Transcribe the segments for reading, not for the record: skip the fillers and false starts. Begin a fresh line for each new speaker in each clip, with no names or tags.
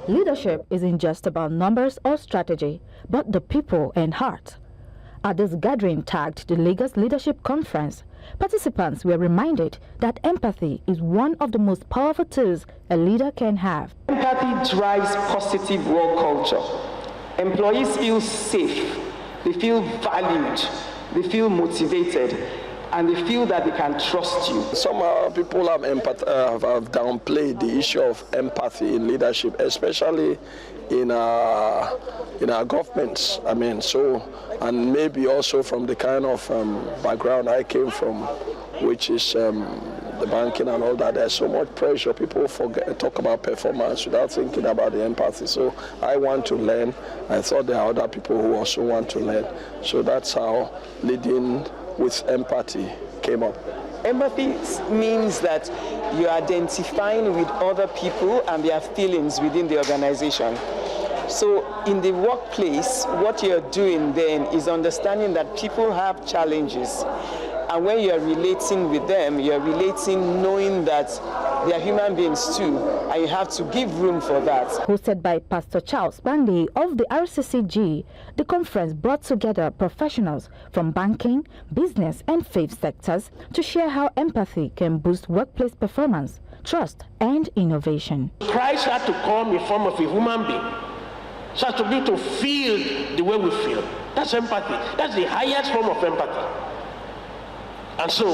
Leadership isn't just about numbers or strategy, but the people and heart. At this gathering tagged the Lagos Leadership Conference, participants were reminded that empathy is one of the most powerful tools a leader can have.
Empathy drives positive work culture. Employees feel safe, they feel valued, they feel motivated, and they feel that they can trust you.
Some people have downplayed the issue of empathy in leadership, especially in our governments. And maybe also from the kind of background I came from, which is the banking and all that. There's so much pressure. People talk about performance without thinking about the empathy. So I want to learn. I thought there are other people who also want to learn. So that's how leading with empathy came up.
Empathy means that you're identifying with other people and their feelings within the organization. So in the workplace, what you're doing then is understanding that people have challenges. And when you're relating with them, you're relating knowing that they are human beings too, and you have to give room for that.
Hosted by Pastor Charles Bandy of the RCCG, the conference brought together professionals from banking, business and faith sectors to share how empathy can boost workplace performance, trust and innovation.
Christ had to come in form of a human being, so as to be able to feel the way we feel. That's empathy. That's the highest form of empathy. And so,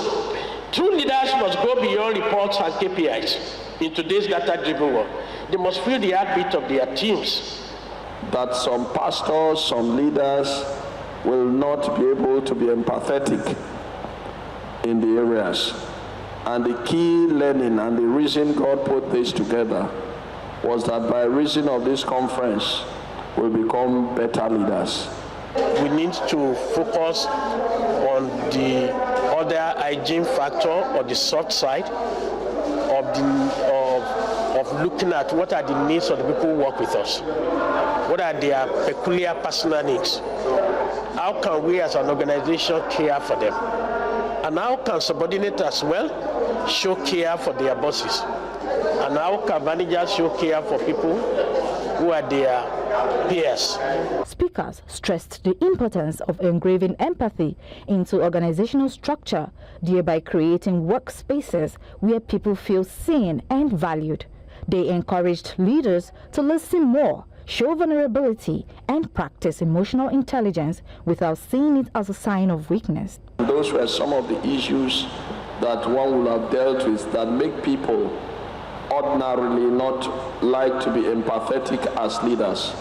true leaders must go beyond reports and KPIs in today's data-driven world. They must feel the heartbeat of their teams.
That some pastors, some leaders will not be able to be empathetic in the areas. And the key learning and the reason God put this together was that by reason of this conference, we'll become better leaders.
We need to focus on the other hygiene factor or the soft side of looking at what are the needs of the people who work with us. What are their peculiar personal needs? How can we as an organization care for them? And how can subordinates as well show care for their bosses? And how can managers show care for people who are their peers?
Speakers stressed the importance of engraving empathy into organizational structure, thereby creating workspaces where people feel seen and valued. They encouraged leaders to listen more, show vulnerability, and practice emotional intelligence without seeing it as a sign of weakness.
Those were some of the issues that one will have dealt with that make people ordinarily not like to be empathetic as leaders.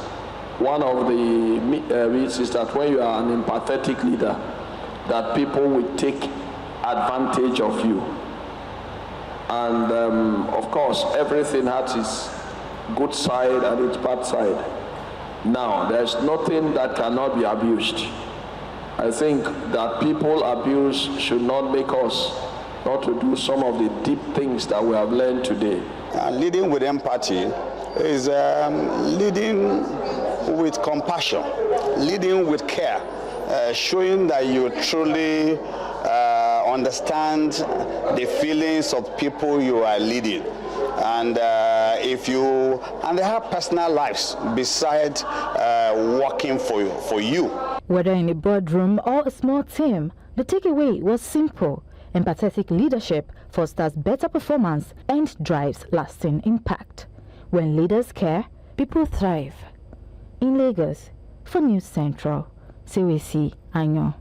One of the myths is that when you are an empathetic leader, that people will take advantage of you. And of course, everything has its good side and its bad side. Now, there's nothing that cannot be abused. I think that people abuse should not make us not to do some of the deep things that we have learned today.
Leading with empathy is leading with compassion, leading with care, showing that you truly understand the feelings of people you are leading. And they have personal lives beside working for you.
Whether in a boardroom or a small team, the takeaway was simple. Empathetic leadership fosters better performance and drives lasting impact. When leaders care, people thrive. In Lagos, for News Central, Sewuese, Anyo.